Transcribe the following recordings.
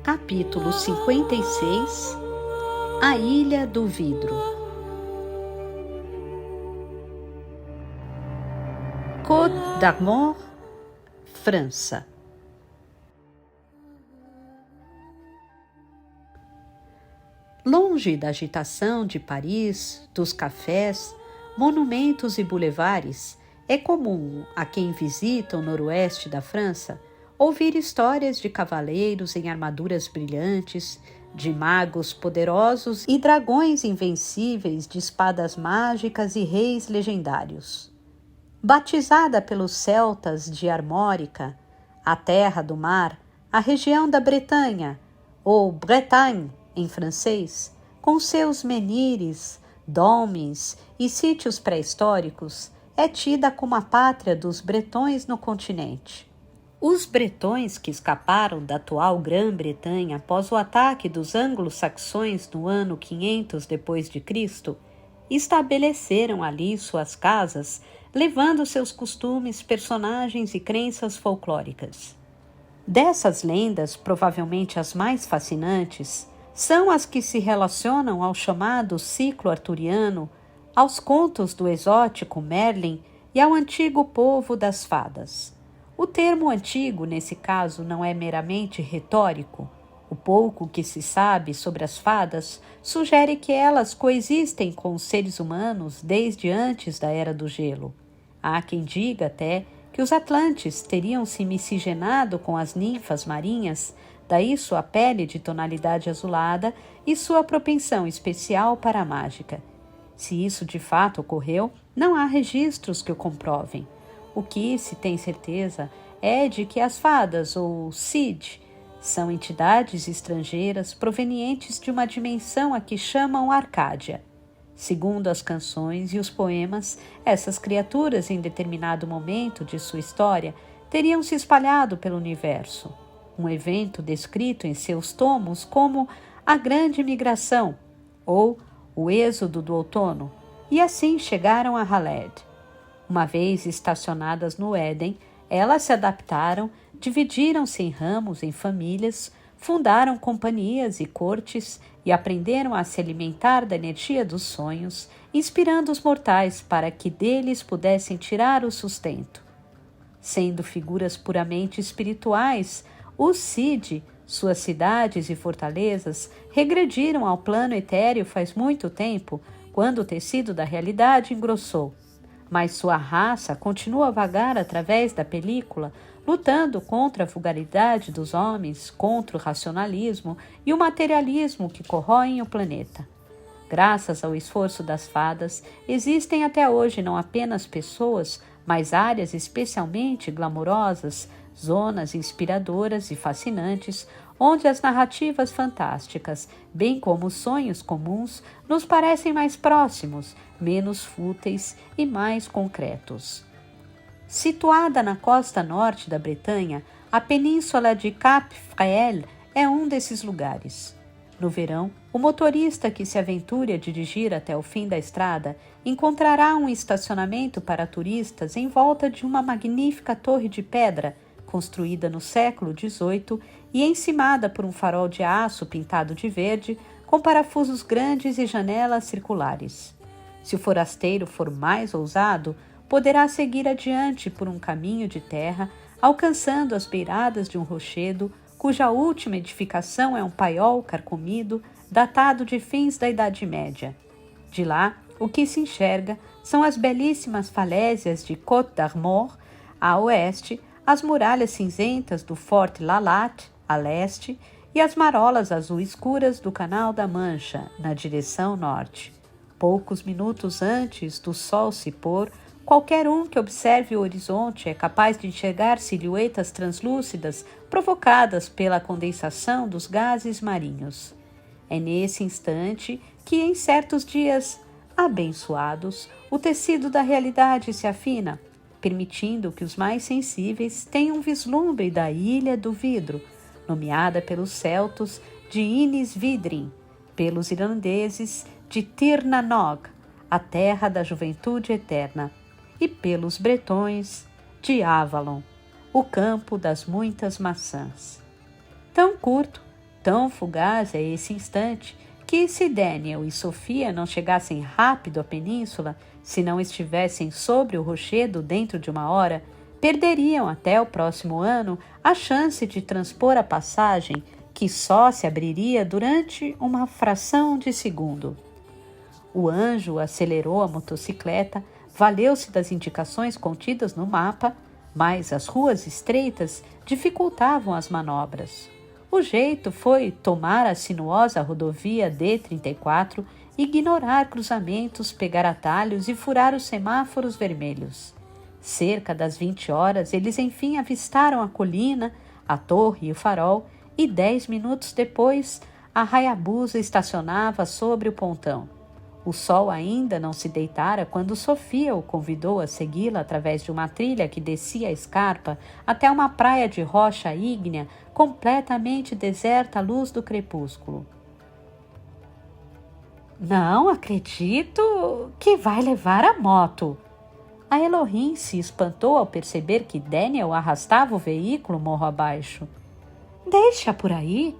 Capítulo 56 A Ilha do Vidro. Côte d'Armor, França. Longe da agitação de Paris, dos cafés, monumentos e bulevares, é comum a quem visita o noroeste da França ouvir histórias de cavaleiros em armaduras brilhantes, de magos poderosos e dragões invencíveis de espadas mágicas e reis legendários. Batizada pelos celtas de Armórica, a terra do mar, a região da Bretanha, ou Bretagne em francês, com seus menires, dômes e sítios pré-históricos, é tida como a pátria dos bretões no continente. Os bretões que escaparam da atual Grã-Bretanha após o ataque dos anglo-saxões no ano 500 d.C., estabeleceram ali suas casas, levando seus costumes, personagens e crenças folclóricas. Dessas lendas, provavelmente as mais fascinantes, são as que se relacionam ao chamado ciclo arturiano, aos contos do exótico Merlin e ao antigo povo das fadas. O termo antigo, nesse caso, não é meramente retórico. O pouco que se sabe sobre as fadas sugere que elas coexistem com os seres humanos desde antes da Era do Gelo. Há quem diga até que os atlantes teriam se miscigenado com as ninfas marinhas, daí sua pele de tonalidade azulada e sua propensão especial para a mágica. Se isso de fato ocorreu, não há registros que o comprovem. O que se tem certeza é de que as fadas, ou Cid, são entidades estrangeiras provenientes de uma dimensão a que chamam Arcádia. Segundo as canções e os poemas, essas criaturas, em determinado momento de sua história, teriam se espalhado pelo universo. Um evento descrito em seus tomos como a Grande Migração, ou o Êxodo do Outono, e assim chegaram a Haled. Uma vez estacionadas no Éden, elas se adaptaram, dividiram-se em ramos, em famílias, fundaram companhias e cortes e aprenderam a se alimentar da energia dos sonhos, inspirando os mortais para que deles pudessem tirar o sustento. Sendo figuras puramente espirituais, os Cid, suas cidades e fortalezas, regrediram ao plano etéreo faz muito tempo, quando o tecido da realidade engrossou. Mas sua raça continua a vagar através da película, lutando contra a vulgaridade dos homens, contra o racionalismo e o materialismo que corroem o planeta. Graças ao esforço das fadas, existem até hoje não apenas pessoas, mas áreas especialmente glamourosas, zonas inspiradoras e fascinantes, onde as narrativas fantásticas, bem como os sonhos comuns, nos parecem mais próximos, menos fúteis e mais concretos. Situada na costa norte da Bretanha, a península de Cap Fréhel é um desses lugares. No verão, o motorista que se aventure a dirigir até o fim da estrada encontrará um estacionamento para turistas em volta de uma magnífica torre de pedra, construída no século XVIII e encimada por um farol de aço pintado de verde, com parafusos grandes e janelas circulares. Se o forasteiro for mais ousado, poderá seguir adiante por um caminho de terra, alcançando as beiradas de um rochedo, cuja última edificação é um paiol carcomido, datado de fins da Idade Média. De lá, o que se enxerga são as belíssimas falésias de Côte d'Armor, a oeste, as muralhas cinzentas do Forte Lalatte, a leste, e as marolas azul escuras do Canal da Mancha, na direção norte. Poucos minutos antes do sol se pôr, qualquer um que observe o horizonte é capaz de enxergar silhuetas translúcidas provocadas pela condensação dos gases marinhos. É nesse instante que, em certos dias abençoados, o tecido da realidade se afina, permitindo que os mais sensíveis tenham um vislumbre da Ilha do Vidro, nomeada pelos celtos de Inis Vidrin, pelos irlandeses de Tir na Nog, a terra da juventude eterna, e pelos bretões de Avalon, o campo das muitas maçãs. Tão curto, Tão fugaz é esse instante que, se Daniel e Sofia não chegassem rápido à península, se não estivessem sobre o rochedo dentro de 1 hora, perderiam até o próximo ano a chance de transpor a passagem que só se abriria durante uma fração de segundo. O anjo acelerou a motocicleta, valeu-se das indicações contidas no mapa, mas as ruas estreitas dificultavam as manobras. O jeito foi tomar a sinuosa rodovia D-34, ignorar cruzamentos, pegar atalhos e furar os semáforos vermelhos. Cerca das 20 horas, eles enfim avistaram a colina, a torre e o farol, e 10 minutos depois, a Hayabusa estacionava sobre o pontão. O sol ainda não se deitara quando Sofia o convidou a segui-la através de uma trilha que descia a escarpa até uma praia de rocha ígnea completamente deserta à luz do crepúsculo. Não acredito que vai levar a moto. A Elohim se espantou ao perceber que Daniel arrastava o veículo morro abaixo. Deixa por aí.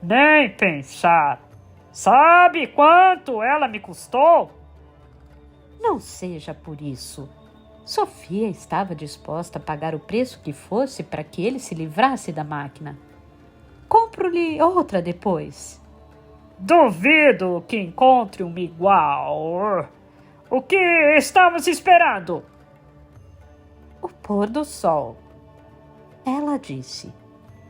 Nem pensar. Sabe quanto ela me custou? Não seja por isso. Sofia estava disposta a pagar o preço que fosse para que ele se livrasse da máquina. Compro-lhe outra depois. Duvido que encontre uma igual. O que estamos esperando? O pôr do sol. Ela disse.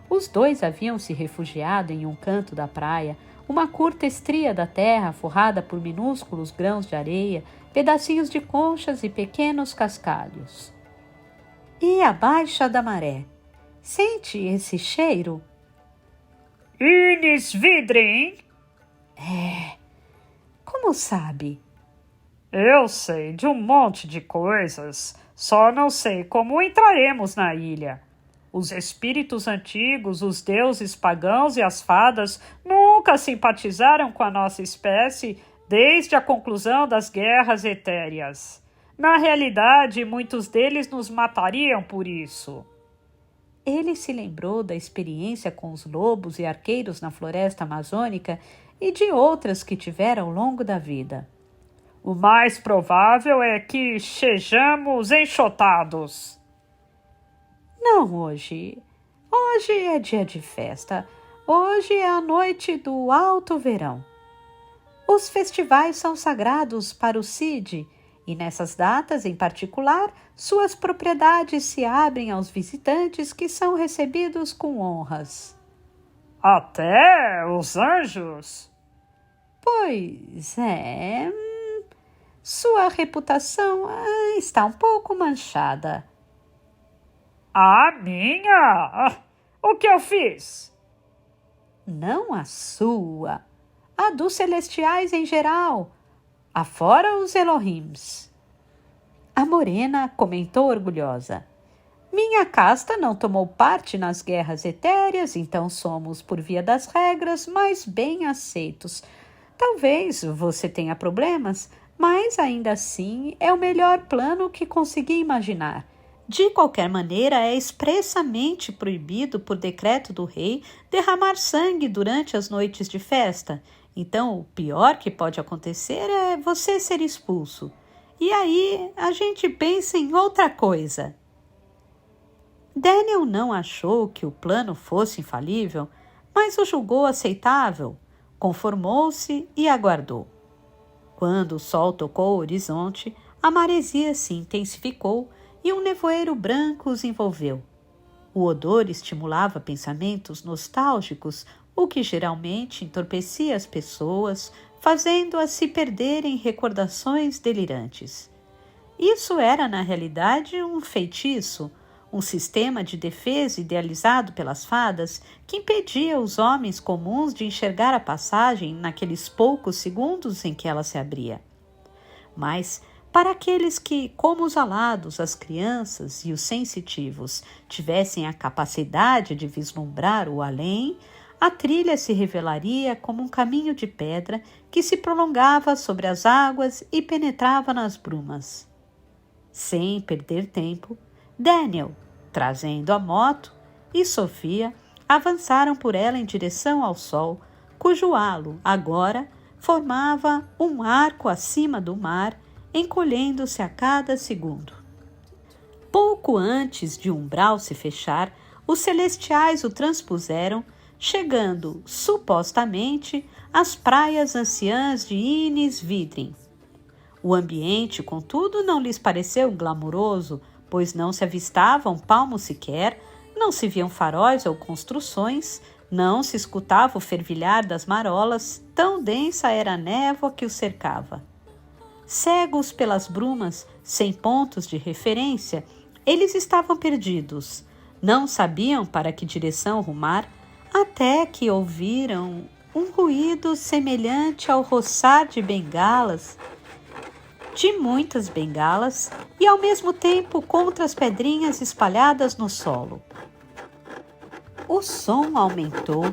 Os dois haviam se refugiado em um canto da praia, uma curta estria da terra forrada por minúsculos grãos de areia, pedacinhos de conchas e pequenos cascalhos. E a baixa da maré? Sente esse cheiro? Ines Vidrin? Como sabe? Eu sei de um monte de coisas, só não sei como entraremos na ilha. Os espíritos antigos, os deuses pagãos e as fadas nunca simpatizaram com a nossa espécie desde a conclusão das guerras etéreas. Na realidade, muitos deles nos matariam por isso. Ele se lembrou da experiência com os lobos e arqueiros na floresta amazônica e de outras que tivera ao longo da vida. O mais provável é que sejamos enxotados. Não hoje. Hoje é dia de festa. Hoje é a noite do alto verão. Os festivais são sagrados para o Cid e nessas datas em particular, suas propriedades se abrem aos visitantes que são recebidos com honras. Até os anjos? Pois é. Sua reputação está um pouco manchada. A minha? O que eu fiz? Não a sua, a dos celestiais em geral, afora os Elohims. A morena comentou orgulhosa. Minha casta não tomou parte nas guerras etéreas, então somos, por via das regras, mais bem aceitos. Talvez você tenha problemas, mas ainda assim é o melhor plano que consegui imaginar. De qualquer maneira, é expressamente proibido por decreto do rei derramar sangue durante as noites de festa. Então, o pior que pode acontecer é você ser expulso. E aí, a gente pensa em outra coisa. Daniel não achou que o plano fosse infalível, mas o julgou aceitável, conformou-se e aguardou. Quando o sol tocou o horizonte, a maresia se intensificou e um nevoeiro branco os envolveu. O odor estimulava pensamentos nostálgicos, o que geralmente entorpecia as pessoas, fazendo-as se perderem em recordações delirantes. Isso era, na realidade, um feitiço, um sistema de defesa idealizado pelas fadas que impedia os homens comuns de enxergar a passagem naqueles poucos segundos em que ela se abria. Mas, para aqueles que, como os alados, as crianças e os sensitivos, tivessem a capacidade de vislumbrar o além, a trilha se revelaria como um caminho de pedra que se prolongava sobre as águas e penetrava nas brumas. Sem perder tempo, Daniel, trazendo a moto, e Sofia avançaram por ela em direção ao sol, cujo halo, agora, formava um arco acima do mar, encolhendo-se a cada segundo. Pouco antes de o umbral se fechar, os celestiais o transpuseram, chegando, supostamente, às praias anciãs de Ines Vidrim. O ambiente, contudo, não lhes pareceu glamuroso, pois não se avistavam palmos sequer, não se viam faróis ou construções, não se escutava o fervilhar das marolas, tão densa era a névoa que os cercava. Cegos pelas brumas, sem pontos de referência, eles estavam perdidos. Não sabiam para que direção rumar, até que ouviram um ruído semelhante ao roçar de bengalas, de muitas bengalas, e ao mesmo tempo contra as pedrinhas espalhadas no solo. O som aumentou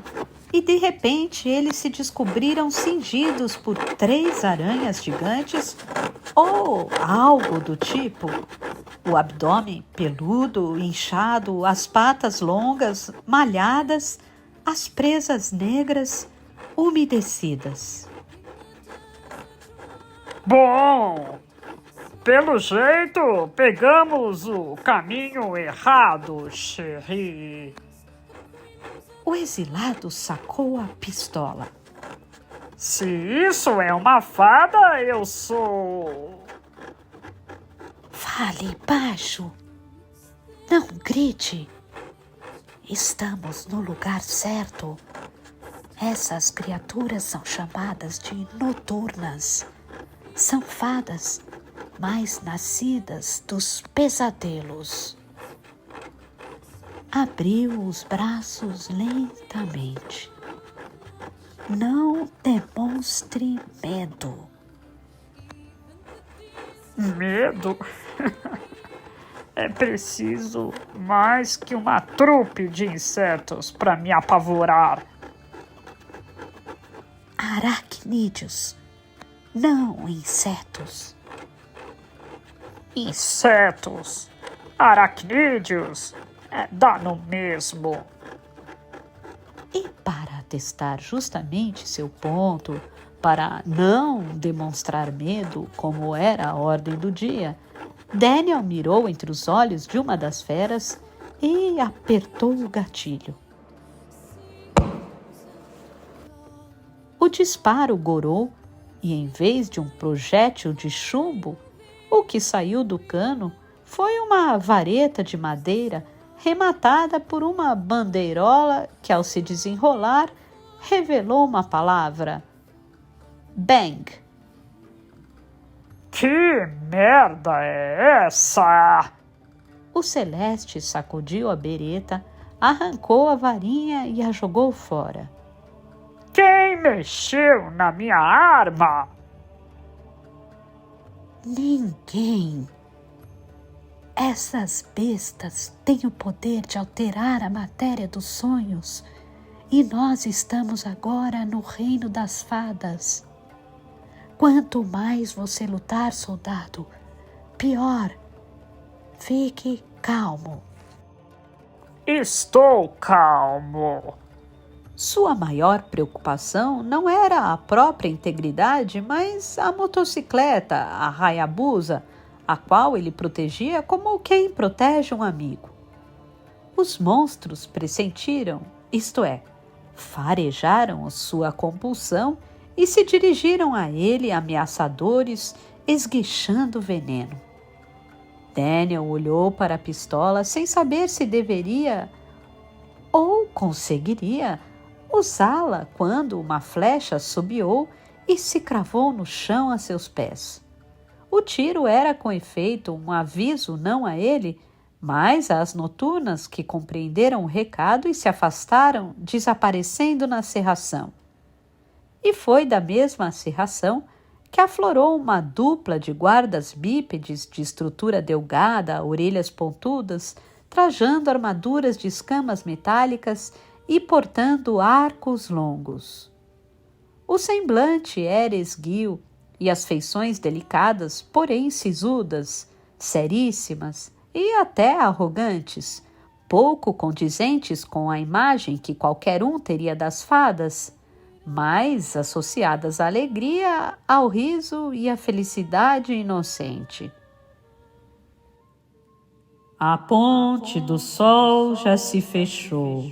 e de repente eles se descobriram cingidos por 3 aranhas gigantes ou algo do tipo. O abdômen peludo, inchado, as patas longas, malhadas, as presas negras, umedecidas. Bom, pelo jeito, pegamos o caminho errado, Cherie. O exilado sacou a pistola. Se isso é uma fada, eu sou... Fale baixo. Não grite. Estamos no lugar certo. Essas criaturas são chamadas de noturnas. São fadas, mas nascidas dos pesadelos. Abriu os braços lentamente. Não demonstre medo. Medo? É preciso mais que uma trupe de insetos para me apavorar. Aracnídeos, não insetos. Insetos, aracnídeos, dá no mesmo. E para testar justamente seu ponto, para não demonstrar medo, como era a ordem do dia, Daniel mirou entre os olhos de uma das feras e apertou o gatilho. O disparo gorou e, em vez de um projétil de chumbo, o que saiu do cano foi uma vareta de madeira rematada por uma bandeirola que, ao se desenrolar, revelou uma palavra: Bang. Que merda é essa? O Celeste sacudiu a bereta, arrancou a varinha e a jogou fora. Quem mexeu na minha arma? Ninguém. Essas bestas têm o poder de alterar a matéria dos sonhos, e nós estamos agora no reino das fadas. Quanto mais você lutar, soldado, pior. Fique calmo. Estou calmo. Sua maior preocupação não era a própria integridade, mas a motocicleta, a Hayabusa, a qual ele protegia como quem protege um amigo. Os monstros pressentiram, isto é, farejaram sua compulsão e se dirigiram a ele ameaçadores, esguichando veneno. Daniel olhou para a pistola sem saber se deveria ou conseguiria usá-la quando uma flecha assobiou e se cravou no chão a seus pés. O tiro era com efeito um aviso não a ele, mas às noturnas que compreenderam o recado e se afastaram, desaparecendo na cerração. E foi da mesma cerração que aflorou uma dupla de guardas bípedes de estrutura delgada, orelhas pontudas, trajando armaduras de escamas metálicas e portando arcos longos. O semblante era esguio e as feições delicadas, porém sisudas, seríssimas e até arrogantes, pouco condizentes com a imagem que qualquer um teria das fadas, mas associadas à alegria, ao riso e à felicidade inocente. A ponte do sol já se fechou,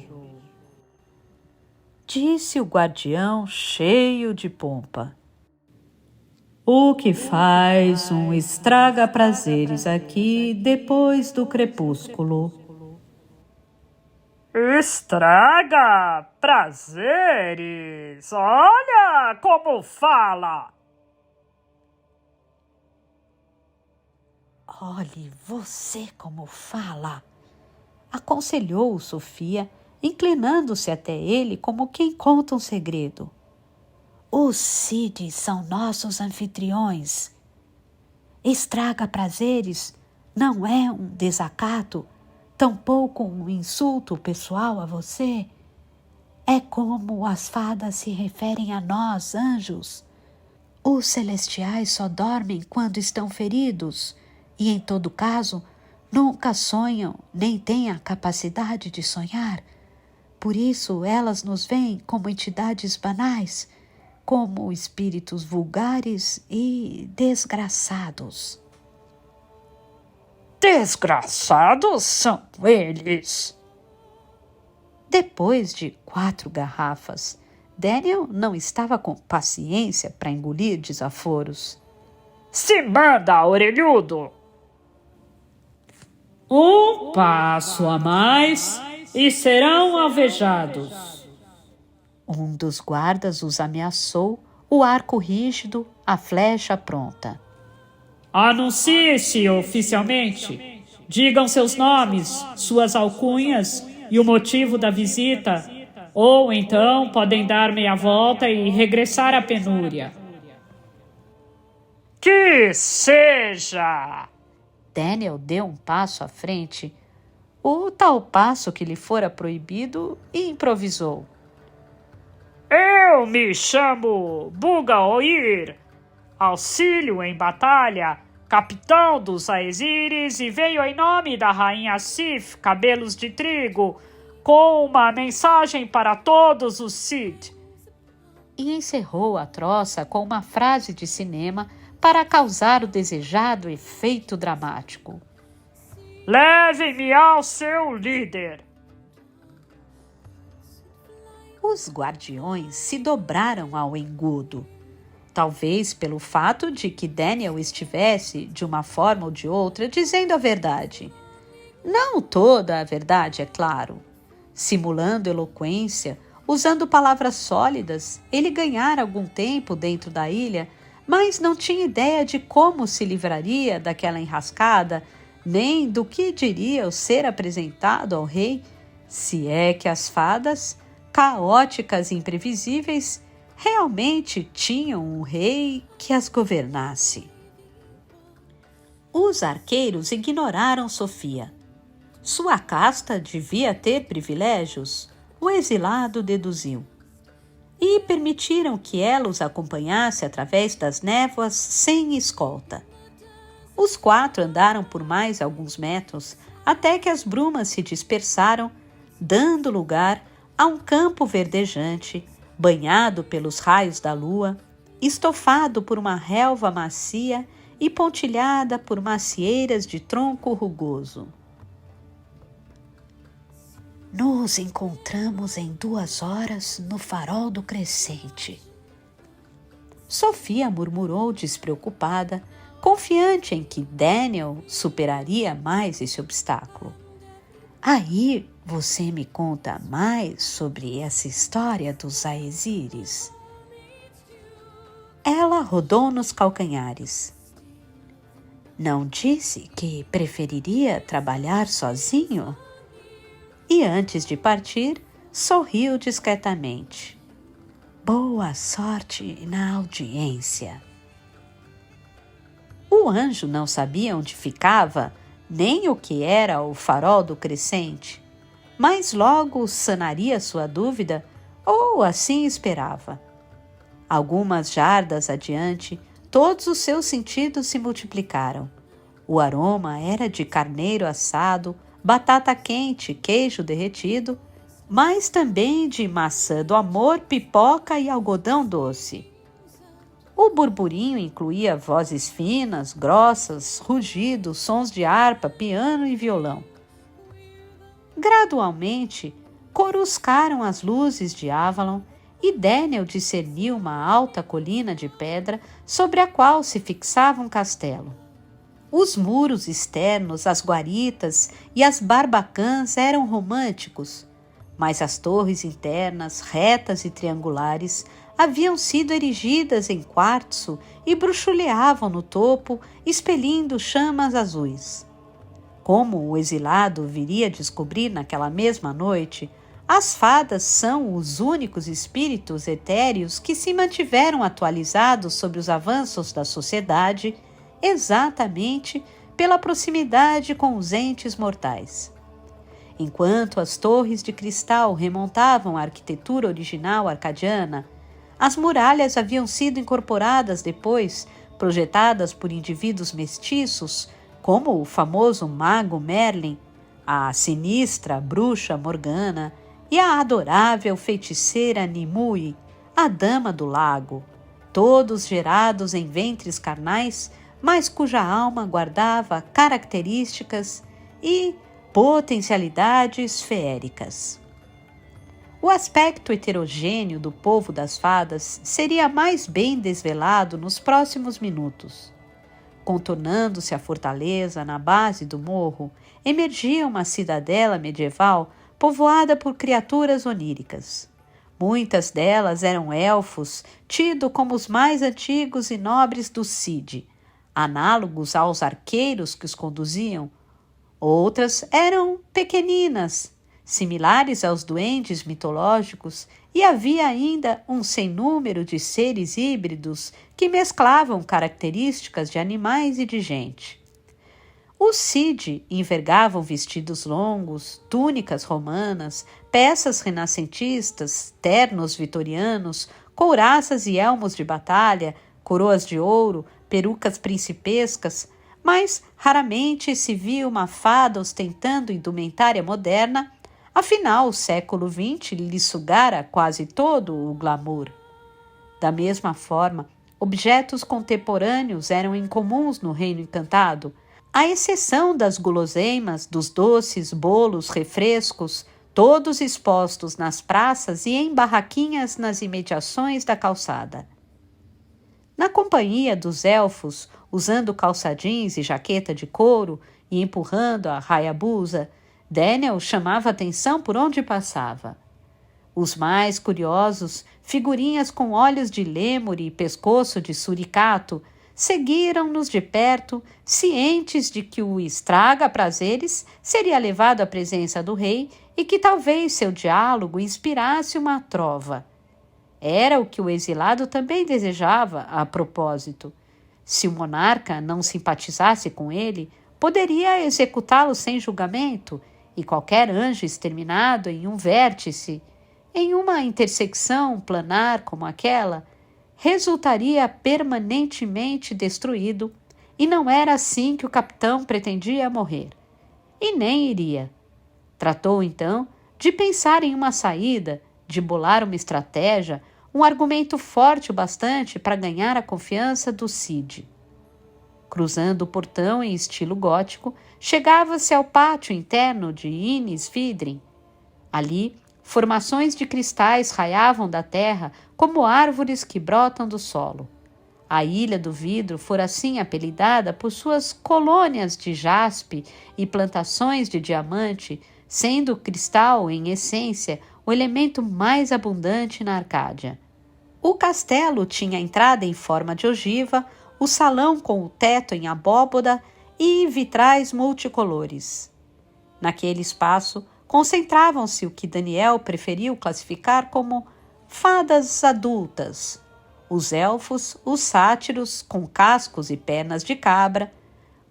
disse o guardião cheio de pompa. O que faz um estraga-prazeres aqui depois do crepúsculo? Estraga prazeres! Olha como fala! Olhe você como fala! Aconselhou Sofia, inclinando-se até ele como quem conta um segredo. Os Cides são nossos anfitriões. Estraga-prazeres não é um desacato, tampouco um insulto pessoal a você. É como as fadas se referem a nós, anjos. Os celestiais só dormem quando estão feridos e, em todo caso, nunca sonham nem têm a capacidade de sonhar. Por isso, elas nos veem como entidades banais, como espíritos vulgares e desgraçados. Desgraçados são eles! Depois de 4 garrafas, Daniel não estava com paciência para engolir desaforos. Se manda, orelhudo! Um passo a mais e serão alvejados. Um dos guardas os ameaçou, o arco rígido, a flecha pronta. Anuncie-se oficialmente. Digam seus nomes, suas alcunhas e o motivo da visita, ou então podem dar meia volta e regressar à penúria. Que seja! Daniel deu um passo à frente, o tal passo que lhe fora proibido, e improvisou. Eu me chamo Bugaoir, auxílio em batalha, capitão dos Aesiris, e veio em nome da rainha Sif, cabelos de trigo, com uma mensagem para todos os Cid. E encerrou a troça com uma frase de cinema para causar o desejado efeito dramático. Leve-me ao seu líder. Os guardiões se dobraram ao engodo, talvez pelo fato de que Daniel estivesse, de uma forma ou de outra, dizendo a verdade. Não toda a verdade, é claro. Simulando eloquência, usando palavras sólidas, ele ganhara algum tempo dentro da ilha, mas não tinha ideia de como se livraria daquela enrascada, nem do que diria ao ser apresentado ao rei, se é que as fadas, caóticas e imprevisíveis, realmente tinham um rei que as governasse. Os arqueiros ignoraram Sofia. Sua casta devia ter privilégios, o exilado deduziu. E permitiram que ela os acompanhasse através das névoas sem escolta. Os 4 andaram por mais alguns metros até que as brumas se dispersaram, dando lugar a um campo verdejante, banhado pelos raios da lua, estofado por uma relva macia e pontilhada por macieiras de tronco rugoso. Nos encontramos em 2 horas no farol do crescente. Sofia murmurou despreocupada, confiante em que Daniel superaria mais esse obstáculo. Aí você me conta mais sobre essa história dos Aesiris. Ela rodou nos calcanhares. Não disse que preferiria trabalhar sozinho? E antes de partir, sorriu discretamente. Boa sorte na audiência. O anjo não sabia onde ficava, nem o que era o farol do crescente, mas logo sanaria sua dúvida, ou assim esperava. Algumas jardas adiante, todos os seus sentidos se multiplicaram. O aroma era de carneiro assado, batata quente, queijo derretido, mas também de maçã do amor, pipoca e algodão doce. O burburinho incluía vozes finas, grossas, rugidos, sons de harpa, piano e violão. Gradualmente, coruscaram as luzes de Avalon e Daniel discerniu uma alta colina de pedra sobre a qual se fixava um castelo. Os muros externos, as guaritas e as barbacãs eram românticos, mas as torres internas, retas e triangulares, haviam sido erigidas em quartzo e bruxuleavam no topo, expelindo chamas azuis. Como o exilado viria a descobrir naquela mesma noite, as fadas são os únicos espíritos etéreos que se mantiveram atualizados sobre os avanços da sociedade, exatamente pela proximidade com os entes mortais. Enquanto as torres de cristal remontavam à arquitetura original arcadiana, as muralhas haviam sido incorporadas depois, projetadas por indivíduos mestiços, como o famoso mago Merlin, a sinistra bruxa Morgana e a adorável feiticeira Nimue, a Dama do Lago, todos gerados em ventres carnais, mas cuja alma guardava características e potencialidades feéricas. O aspecto heterogêneo do povo das fadas seria mais bem desvelado nos próximos minutos. Contornando-se a fortaleza na base do morro, emergia uma cidadela medieval povoada por criaturas oníricas. Muitas delas eram elfos, tidos como os mais antigos e nobres do Cid, análogos aos arqueiros que os conduziam. Outras eram pequeninas, similares aos duendes mitológicos, e havia ainda um sem número de seres híbridos que mesclavam características de animais e de gente. Os Cid envergavam vestidos longos, túnicas romanas, peças renascentistas, ternos vitorianos, couraças e elmos de batalha, coroas de ouro, perucas principescas, mas raramente se via uma fada ostentando indumentária moderna, afinal o século XX lhe sugara quase todo o glamour. Da mesma forma, objetos contemporâneos eram incomuns no Reino Encantado, à exceção das guloseimas, dos doces, bolos, refrescos, todos expostos nas praças e em barraquinhas nas imediações da calçada. Na companhia dos elfos, usando calça jeans e jaqueta de couro e empurrando a Hayabusa, Daniel chamava atenção por onde passava. Os mais curiosos, figurinhas com olhos de lêmure e pescoço de suricato, seguiram-nos de perto, cientes de que o estraga-prazeres seria levado à presença do rei e que talvez seu diálogo inspirasse uma trova. Era o que o exilado também desejava, a propósito. Se o monarca não simpatizasse com ele, poderia executá-lo sem julgamento, e qualquer anjo exterminado em um vértice, em uma intersecção planar como aquela, resultaria permanentemente destruído, e não era assim que o capitão pretendia morrer. E nem iria. Tratou, então, de pensar em uma saída, de bolar uma estratégia, um argumento forte o bastante para ganhar a confiança do Cid. Cruzando o portão em estilo gótico, chegava-se ao pátio interno de Innis Vidrim. Ali, formações de cristais raiavam da terra como árvores que brotam do solo. A Ilha do Vidro fora assim apelidada por suas colônias de jaspe e plantações de diamante, sendo o cristal, em essência, o elemento mais abundante na Arcádia. O castelo tinha entrada em forma de ogiva, o salão com o teto em abóboda e vitrais multicolores. Naquele espaço, concentravam-se o que Daniel preferiu classificar como fadas adultas, os elfos, os sátiros com cascos e pernas de cabra,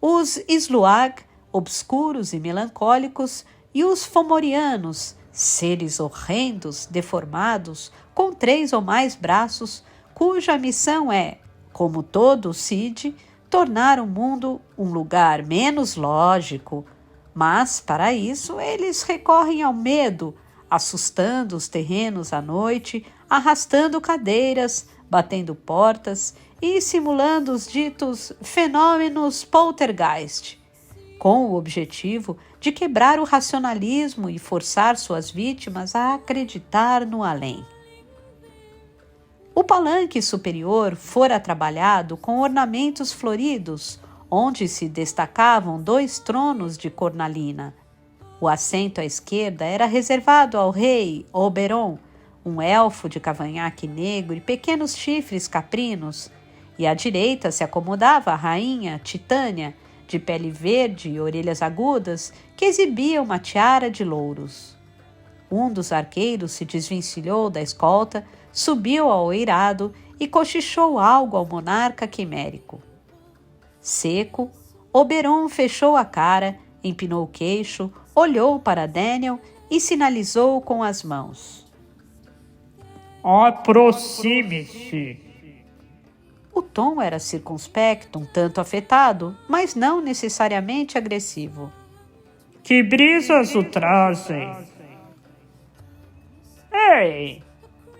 os Sluag, obscuros e melancólicos, e os fomorianos, seres horrendos, deformados, com 3 ou mais braços, cuja missão é, como todo o Cid, tornar o mundo um lugar menos lógico, Mas, para isso, eles recorrem ao medo, assustando os terrenos à noite, arrastando cadeiras, batendo portas e simulando os ditos fenômenos poltergeist, com o objetivo de quebrar o racionalismo e forçar suas vítimas a acreditar no além. O palanque superior fora trabalhado com ornamentos floridos, onde se destacavam 2 tronos de cornalina. O assento à esquerda era reservado ao rei Oberon, um elfo de cavanhaque negro e pequenos chifres caprinos, e à direita se acomodava a rainha Titânia, de pele verde e orelhas agudas, que exibia uma tiara de louros. Um dos arqueiros se desvencilhou da escolta, subiu ao eirado e cochichou algo ao monarca quimérico. Seco, Oberon fechou a cara, empinou o queixo, olhou para Daniel e sinalizou com as mãos. Aproxime-se. O tom era circunspecto, um tanto afetado, mas não necessariamente agressivo. Que brisas o trazem? Ei,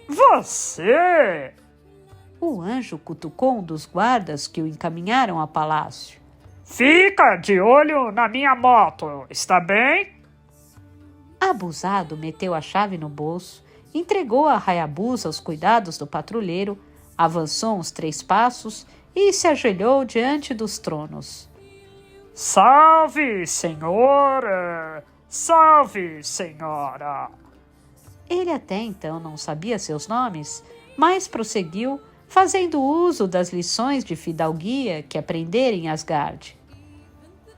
você! O anjo cutucou um dos guardas que o encaminharam ao palácio. Fica de olho na minha moto, está bem? Abusado meteu a chave no bolso, entregou a Hayabusa aos cuidados do patrulheiro, avançou uns 3 passos e se ajoelhou diante dos tronos. Salve, senhora! Salve, senhora! Ele até então não sabia seus nomes, mas prosseguiu, fazendo uso das lições de fidalguia que aprendera em Asgard.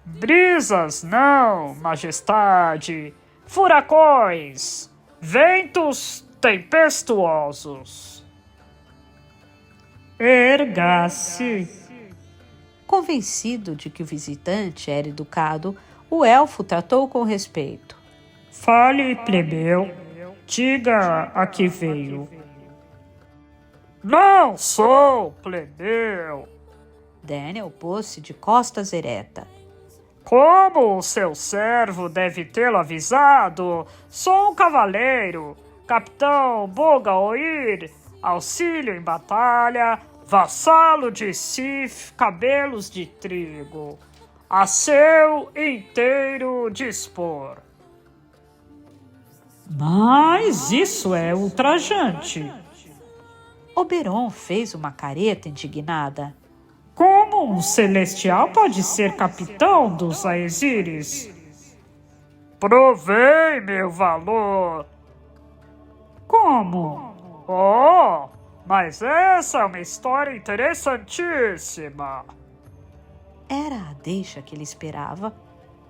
Brisas não, majestade, furacões, ventos tempestuosos. Erga-se. Convencido de que o visitante era educado, o elfo tratou com respeito. Fale, plebeu, diga a que veio. Não sou plebeu. Daniel pôs-se de costas ereta. Como o seu servo deve tê-lo avisado, sou um cavaleiro, capitão Bogaoir, auxílio em batalha, vassalo de Sif, cabelos de trigo, a seu inteiro dispor. Mas isso é ultrajante. Oberon fez uma careta indignada. Como um celestial pode ser capitão dos Aesires? Provei meu valor. Como? Oh, mas essa é uma história interessantíssima. Era a deixa que ele esperava.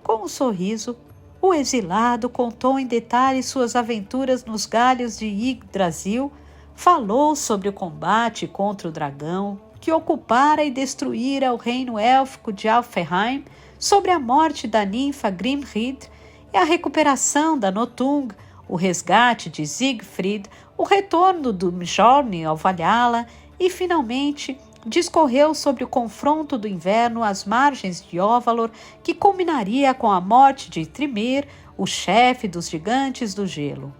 Com um sorriso, o exilado contou em detalhes suas aventuras nos galhos de Yggdrasil, falou sobre o combate contra o dragão, que ocupara e destruíra o reino élfico de Alfheim, sobre a morte da ninfa Grimhilde e a recuperação da Notung, o resgate de Siegfried, o retorno do Mjolnir ao Valhalla e, finalmente, discorreu sobre o confronto do inverno às margens de Óvalor, que culminaria com a morte de Thrymr, o chefe dos gigantes do gelo.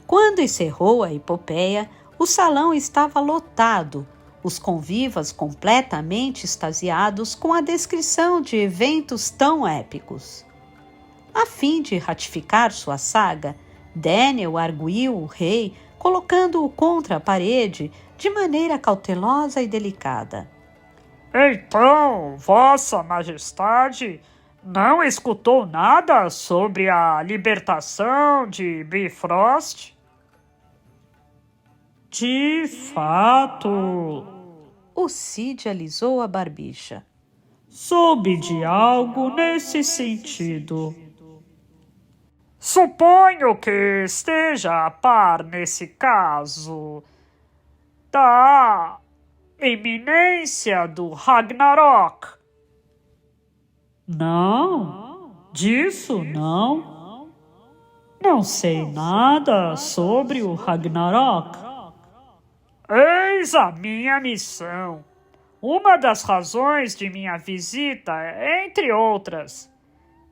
Quando encerrou a epopeia, o salão estava lotado, os convivas completamente extasiados com a descrição de eventos tão épicos. A fim de ratificar sua saga, Daniel arguiu o rei, colocando-o contra a parede de maneira cautelosa e delicada. Então, Vossa Majestade não escutou nada sobre a libertação de Bifrost? De fato. O Cid alisou a barbicha. Soube de algo nesse sentido. Suponho que esteja a par nesse caso da iminência do Ragnarok. Não, disso não. Não sei nada sobre o Ragnarok. Eis a minha missão. Uma das razões de minha visita, entre outras,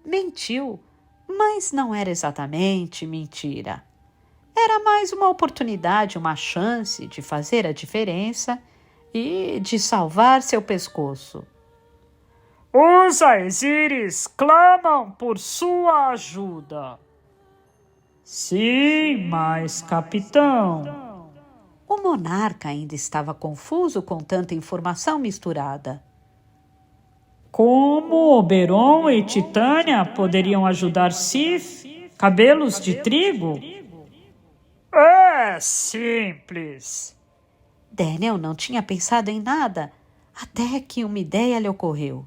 Mentiu, mas não era exatamente mentira. Era mais uma oportunidade, uma chance de fazer a diferença e de salvar seu pescoço. Os Aesiris clamam por sua ajuda. Sim, mas, capitão... O monarca ainda estava confuso com tanta informação misturada. Como Oberon e Titânia poderiam ajudar Sif? Cabelos de trigo? É simples. Daniel não tinha pensado em nada, até que uma ideia lhe ocorreu.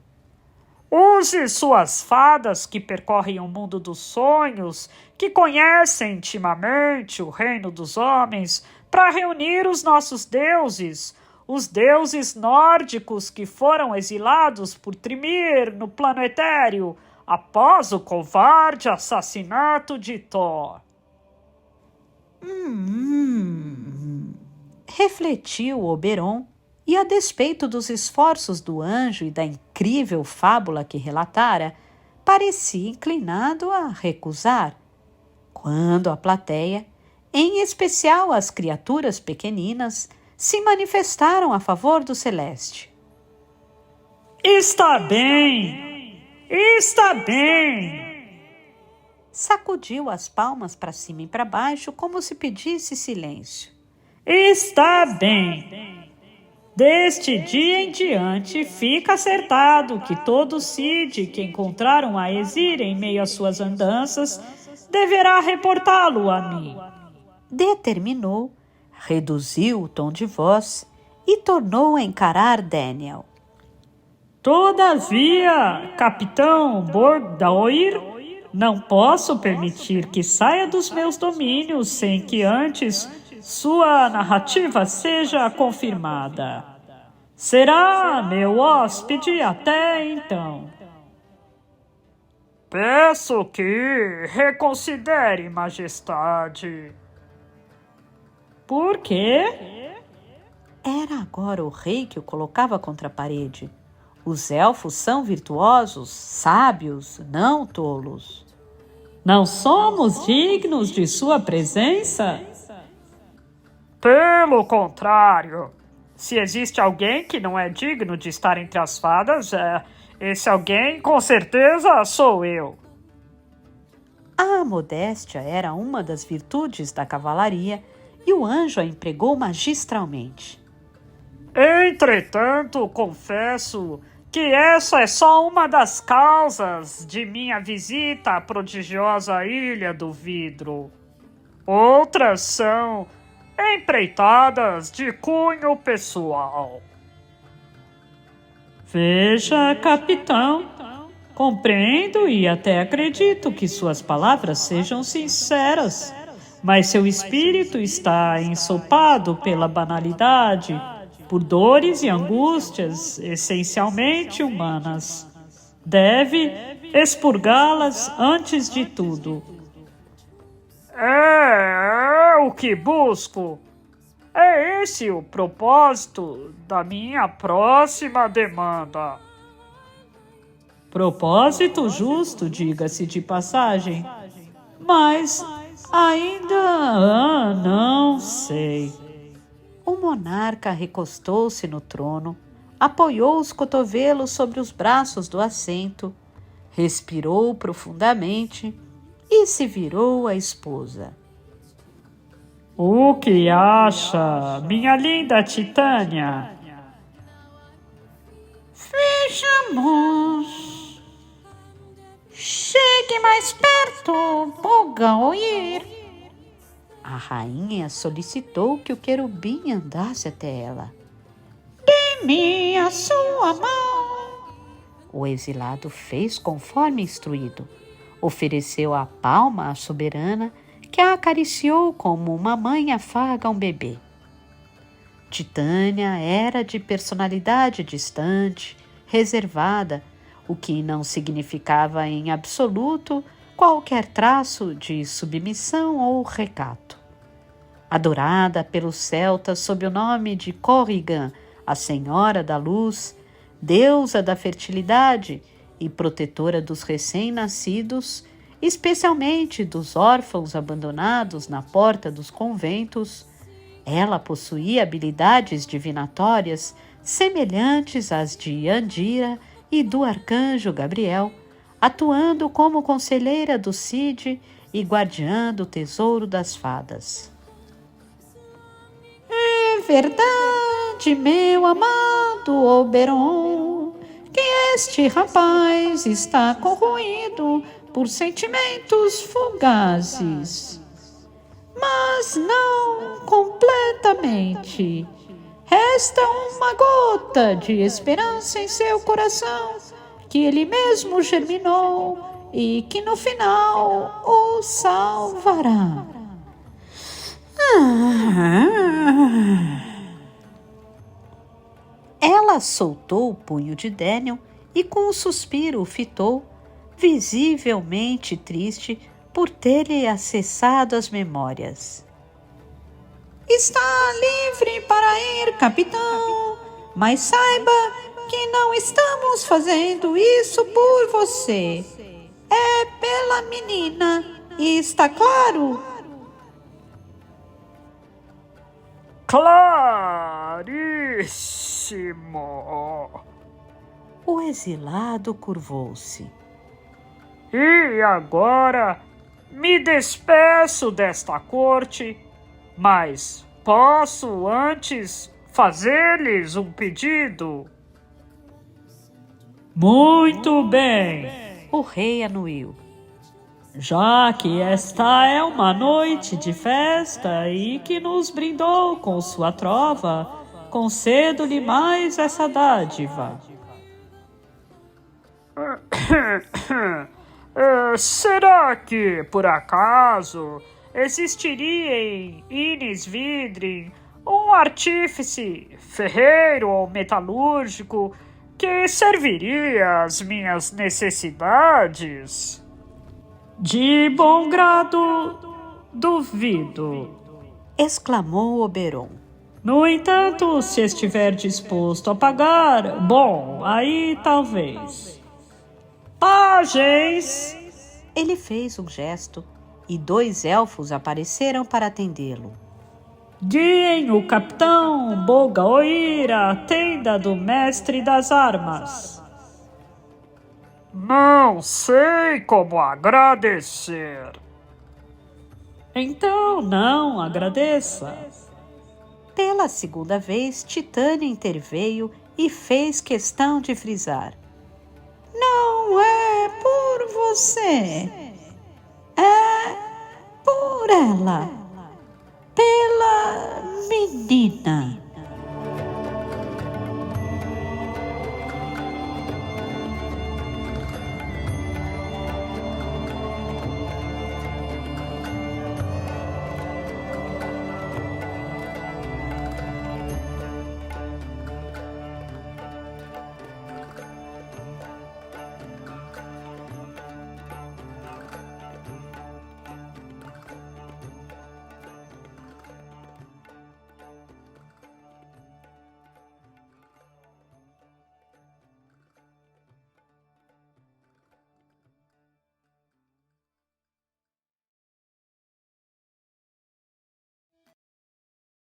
Use suas fadas que percorrem o mundo dos sonhos, que conhecem intimamente o reino dos homens, para reunir os nossos deuses, os deuses nórdicos que foram exilados por Trimir no plano etéreo, após o covarde assassinato de Thor. Refletiu Oberon, e a despeito dos esforços do anjo e da incrível fábula que relatara, parecia inclinado a recusar, quando a plateia, em especial as criaturas pequeninas, se manifestaram a favor do Celeste. Está bem! Está bem! Sacudiu as palmas para cima e para baixo como se pedisse silêncio. Está bem! Deste dia em diante, fica acertado que todo Cid que encontrar um Aesir em meio às suas andanças deverá reportá-lo a mim. Determinou, reduziu o tom de voz e tornou a encarar Daniel. Todavia, capitão Bordaoir, não posso permitir que saia dos meus domínios sem que antes sua narrativa seja confirmada. Será meu hóspede até então. Peço que reconsidere, majestade. Por quê? Era agora o rei que o colocava contra a parede. Os elfos são virtuosos, sábios, não tolos. Não somos dignos de sua presença? Pelo contrário, se existe alguém que não é digno de estar entre as fadas, esse alguém com certeza sou eu. A modéstia era uma das virtudes da cavalaria e o anjo a empregou magistralmente. Entretanto, confesso que essa é só uma das causas de minha visita à prodigiosa Ilha do Vidro. Outras são empreitadas de cunho pessoal. Veja, capitão, compreendo e até acredito que suas palavras sejam sinceras, mas seu espírito está ensopado pela banalidade, por dores e angústias essencialmente humanas. Deve expurgá-las antes de tudo. É o que busco. É esse o propósito da minha próxima demanda. Propósito justo, diga-se de passagem, mas ainda não sei. O monarca recostou-se no trono, apoiou os cotovelos sobre os braços do assento, respirou profundamente e se virou à esposa. O que acha, minha linda Titânia? Vejamos. Chegue mais perto, Bordaoir. A rainha solicitou que o querubim andasse até ela. Dê-me a sua mão. O exilado fez conforme instruído. Ofereceu a palma à soberana, que a acariciou como uma mãe afaga um bebê. Titânia era de personalidade distante, reservada, o que não significava em absoluto qualquer traço de submissão ou recato. Adorada pelos celtas sob o nome de Corrigan, a Senhora da Luz, deusa da fertilidade e protetora dos recém-nascidos, especialmente dos órfãos abandonados na porta dos conventos, ela possuía habilidades divinatórias semelhantes às de Andira e do arcanjo Gabriel, atuando como conselheira do Cid e guardiã do tesouro das fadas. É verdade, meu amado Oberon, que este rapaz está corroído por sentimentos fugazes, mas não completamente. Resta uma gota de esperança em seu coração, que ele mesmo germinou e que no final o salvará. Ela soltou o punho de Daniel e com um suspiro o fitou, visivelmente triste por ter-lhe acessado as memórias. Está livre para ir, capitão, mas saiba que não estamos fazendo isso por você. É pela menina, e está claro? Claríssimo! O exilado curvou-se. E agora me despeço desta corte, mas posso antes fazer-lhes um pedido? Muito bem, O rei anuiu. já que esta é uma noite de festa e que nos brindou com sua trova, concedo-lhe mais essa dádiva. Será que, por acaso, existiria em Inis Vidrin um artífice, ferreiro ou metalúrgico que serviria às minhas necessidades? De bom grado, duvido. Exclamou Oberon. No entanto, se estiver disposto a pagar, bom, aí talvez. Pagens! Ele fez um gesto e 2 elfos apareceram para atendê-lo. Guiem o capitão Bogaoir à tenda do mestre das armas. Não sei como agradecer. Então não agradeça. Pela segunda vez, Titânia interveio e fez questão de frisar. Não é por você, é por ela, pela menina.